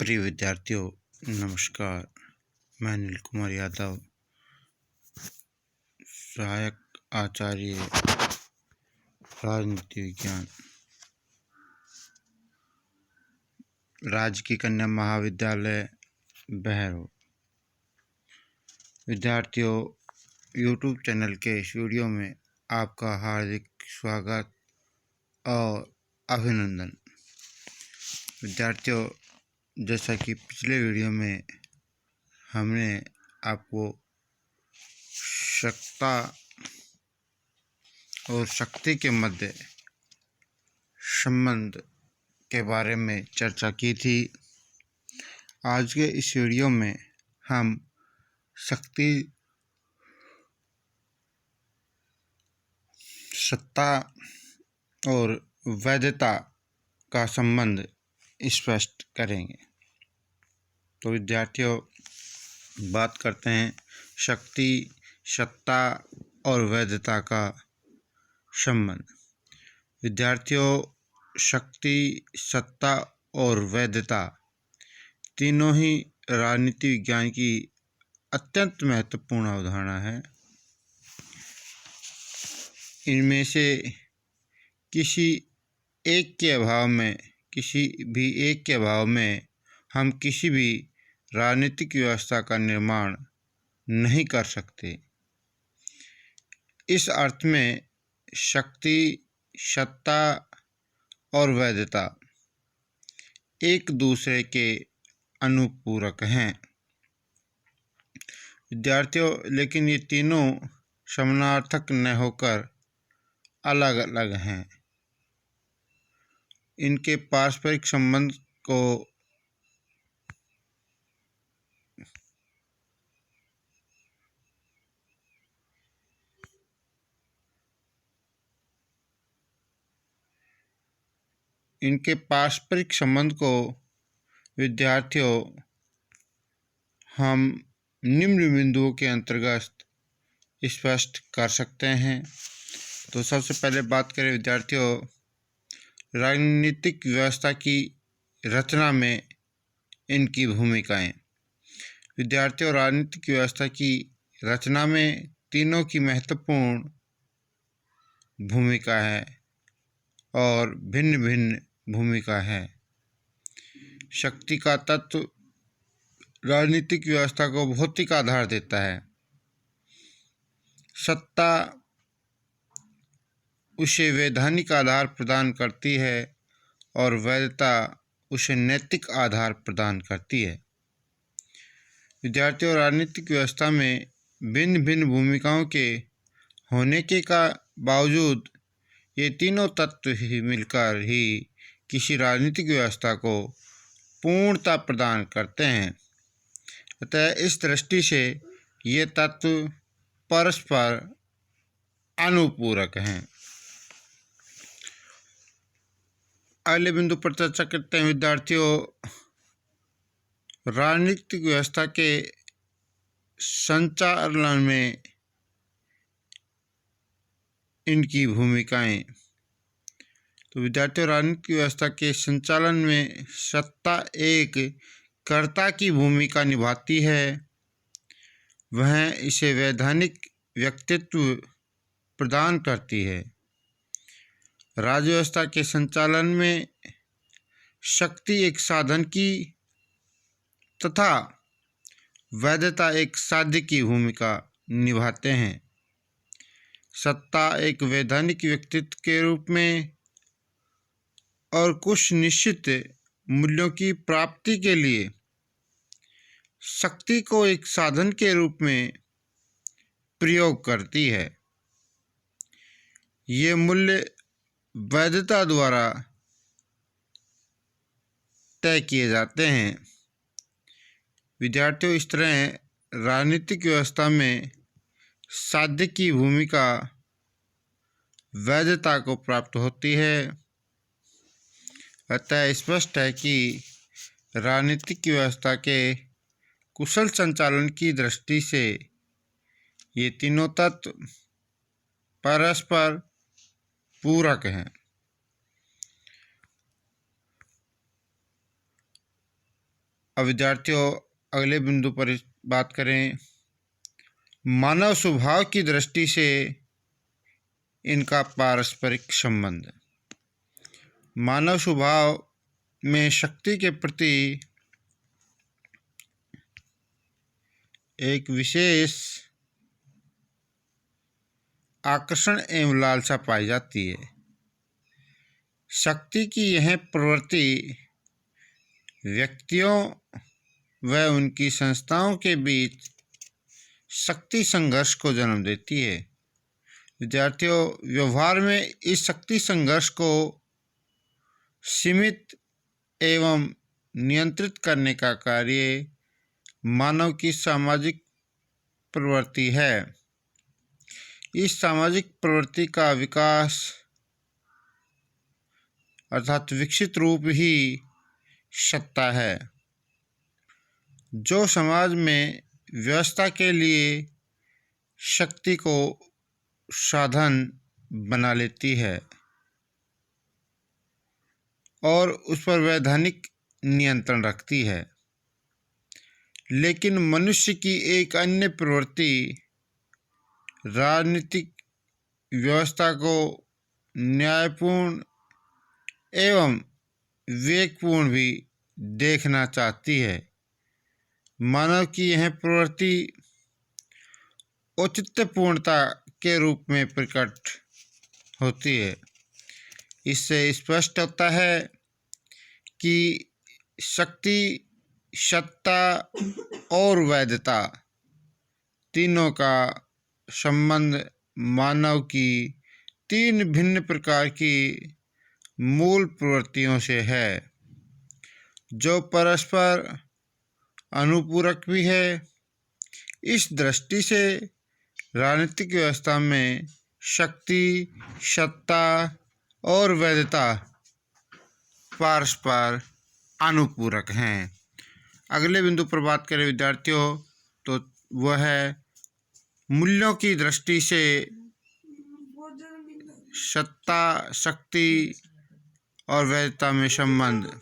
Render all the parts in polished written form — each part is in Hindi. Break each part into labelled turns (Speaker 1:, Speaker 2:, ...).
Speaker 1: प्रिय विद्यार्थियों, नमस्कार। मैं अनिल कुमार यादव, सहायक आचार्य राजनीति विज्ञान, राजकीय कन्या महाविद्यालय बहरोड। विद्यार्थियों, यूट्यूब चैनल के इस वीडियो में आपका हार्दिक स्वागत और अभिनंदन। विद्यार्थियों, जैसा कि पिछले वीडियो में हमने आपको सत्ता और शक्ति के मध्य संबंध के बारे में चर्चा की थी। आज के इस वीडियो में हम शक्ति, सत्ता और वैधता का संबंध स्पष्ट करेंगे। तो विद्यार्थियों, बात करते हैं शक्ति, सत्ता और वैधता का संबंध। विद्यार्थियों, शक्ति, सत्ता और वैधता तीनों ही राजनीति विज्ञान की अत्यंत महत्वपूर्ण अवधारणा है। इनमें से किसी एक के अभाव में हम किसी भी राजनीतिक व्यवस्था का निर्माण नहीं कर सकते। इस अर्थ में शक्ति, सत्ता और वैधता एक दूसरे के अनुपूरक हैं। विद्यार्थियों, लेकिन ये तीनों समानार्थक न होकर अलग अलग हैं। इनके पारस्परिक संबंध को विद्यार्थियों हम निम्न बिंदुओं के अंतर्गत स्पष्ट कर सकते हैं। तो सबसे पहले बात करें विद्यार्थियों, राजनीतिक व्यवस्था की रचना में इनकी भूमिकाएं। विद्यार्थियों, राजनीतिक व्यवस्था की रचना में तीनों की महत्वपूर्ण भूमिका है और भिन्न भिन्न भूमिका है। शक्ति का तत्व राजनीतिक व्यवस्था को भौतिक आधार देता है। सत्ता उसे वैधानिक आधार प्रदान करती है और वैधता उसे नैतिक आधार प्रदान करती है। विद्यार्थियों, राजनीतिक व्यवस्था में भिन्न भिन्न भूमिकाओं के होने के बावजूद ये तीनों तत्व ही मिलकर ही किसी राजनीतिक व्यवस्था को पूर्णता प्रदान करते हैं। अतः इस दृष्टि से ये तत्व परस्पर अनुपूरक हैं। अगले बिंदु पर चर्चा करते हैं विद्यार्थियों, राजनीतिक व्यवस्था के संचालन में इनकी भूमिकाएं। तो विद्यार्थियों, राजनीतिक व्यवस्था के संचालन में सत्ता एक कर्ता की भूमिका निभाती है। वह इसे वैधानिक व्यक्तित्व प्रदान करती है। राज्य व्यवस्था के संचालन में शक्ति एक साधन की तथा वैधता एक साध्य की भूमिका निभाते हैं। सत्ता एक वैधानिक व्यक्तित्व के रूप में और कुछ निश्चित मूल्यों की प्राप्ति के लिए शक्ति को एक साधन के रूप में प्रयोग करती है। ये मूल्य वैधता द्वारा तय किए जाते हैं। विद्यार्थियों, इस तरह राजनीतिक व्यवस्था में साध्य की भूमिका वैधता को प्राप्त होती है। अतः स्पष्ट है कि राजनीतिक व्यवस्था के कुशल संचालन की दृष्टि से ये तीनों तत्व परस्पर पूरक हैं। अब विद्यार्थियों अगले बिंदु पर बात करें। मानव स्वभाव की दृष्टि से इनका पारस्परिक संबंध। मानव स्वभाव में शक्ति के प्रति एक विशेष आकर्षण एवं लालसा पाई जाती है। शक्ति की यह प्रवृत्ति व्यक्तियों व उनकी संस्थाओं के बीच शक्ति संघर्ष को जन्म देती है। विद्यार्थियों, व्यवहार में इस शक्ति संघर्ष को सीमित एवं नियंत्रित करने का कार्य मानव की सामाजिक प्रवृत्ति है। इस सामाजिक प्रवृत्ति का विकास अर्थात विकसित रूप ही सत्ता है, जो समाज में व्यवस्था के लिए शक्ति को साधन बना लेती है और उस पर वैधानिक नियंत्रण रखती है। लेकिन मनुष्य की एक अन्य प्रवृत्ति राजनीतिक व्यवस्था को न्यायपूर्ण एवं विवेकपूर्ण भी देखना चाहती है। मानव की यह प्रवृत्ति औचित्यपूर्णता के रूप में प्रकट होती है। इससे स्पष्ट होता है कि शक्ति, सत्ता और वैधता तीनों का संबंध मानव की तीन भिन्न प्रकार की मूल प्रवृत्तियों से है, जो परस्पर अनुपूरक भी है। इस दृष्टि से राजनीतिक व्यवस्था में शक्ति, सत्ता और वैधता परस्पर अनुपूरक हैं। अगले बिंदु पर बात करें विद्यार्थियों, तो वह है मूल्यों की दृष्टि से सत्ता, शक्ति और वैधता में संबंध।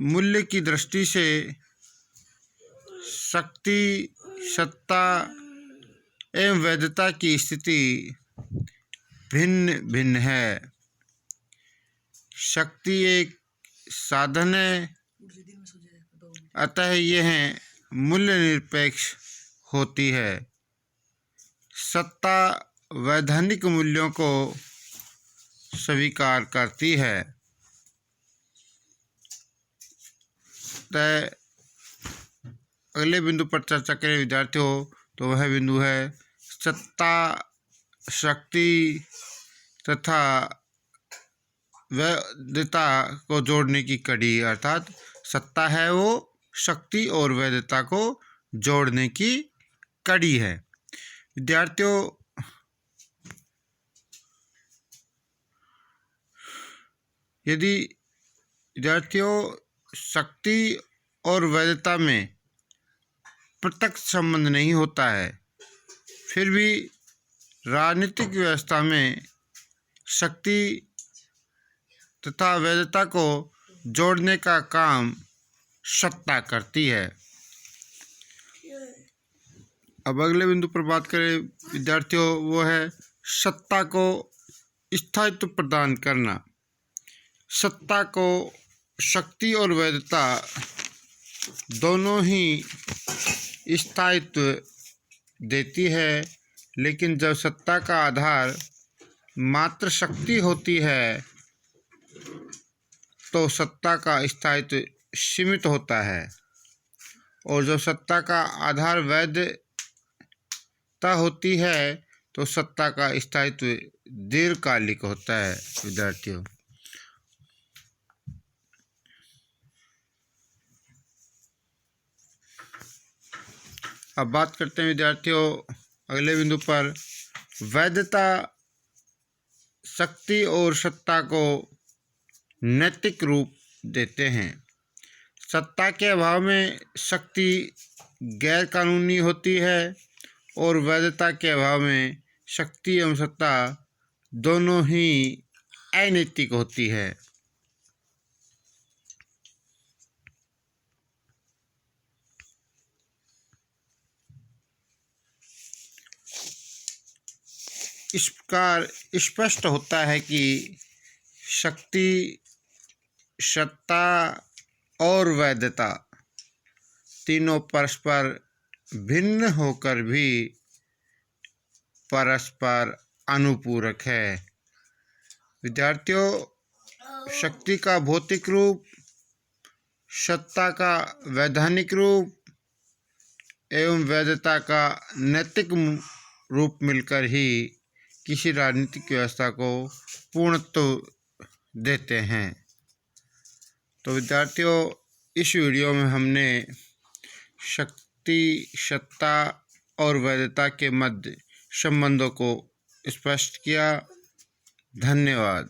Speaker 1: मूल्य की दृष्टि से शक्ति, सत्ता एवं वैधता की स्थिति भिन्न भिन्न है। शक्ति एक साधन है, अतः यह मूल्य निरपेक्ष होती है। सत्ता वैधानिक मूल्यों को स्वीकार करती है। अगले बिंदु पर चर्चा करें विद्यार्थियों, तो वह बिंदु है सत्ता, शक्ति तथा वैधता को जोड़ने की कड़ी। अर्थात सत्ता है वो शक्ति और वैधता को जोड़ने की कड़ी है। विद्यार्थियों, यदि शक्ति और वैधता में प्रत्यक्ष संबंध नहीं होता है, फिर भी राजनीतिक व्यवस्था में शक्ति तथा वैधता को जोड़ने का काम सत्ता करती है। अब अगले बिंदु पर बात करें विद्यार्थियों, वो है सत्ता को स्थायित्व प्रदान करना। सत्ता को शक्ति और वैधता दोनों ही स्थायित्व देती है, लेकिन जब सत्ता का आधार मात्र शक्ति होती है तो सत्ता का स्थायित्व सीमित होता है, और जब सत्ता का आधार वैधता होती है तो सत्ता का स्थायित्व दीर्घकालिक होता है। विद्यार्थियों, अब बात करते हैं विद्यार्थियों अगले बिंदु पर, वैधता शक्ति और सत्ता को नैतिक रूप देते हैं। सत्ता के अभाव में शक्ति गैर कानूनी होती है और वैधता के अभाव में शक्ति एवं सत्ता दोनों ही अनैतिक होती है। इस प्रकार स्पष्ट होता है कि शक्ति, सत्ता और वैधता तीनों परस्पर भिन्न होकर भी परस्पर अनुपूरक है। विद्यार्थियों, शक्ति का भौतिक रूप, सत्ता का वैधानिक रूप एवं वैधता का नैतिक रूप मिलकर ही किसी राजनीतिक व्यवस्था को पूर्णत्व देते हैं। तो विद्यार्थियों, इस वीडियो में हमने शक्ति, सत्ता और वैधता के मध्य संबंधों को स्पष्ट किया। धन्यवाद।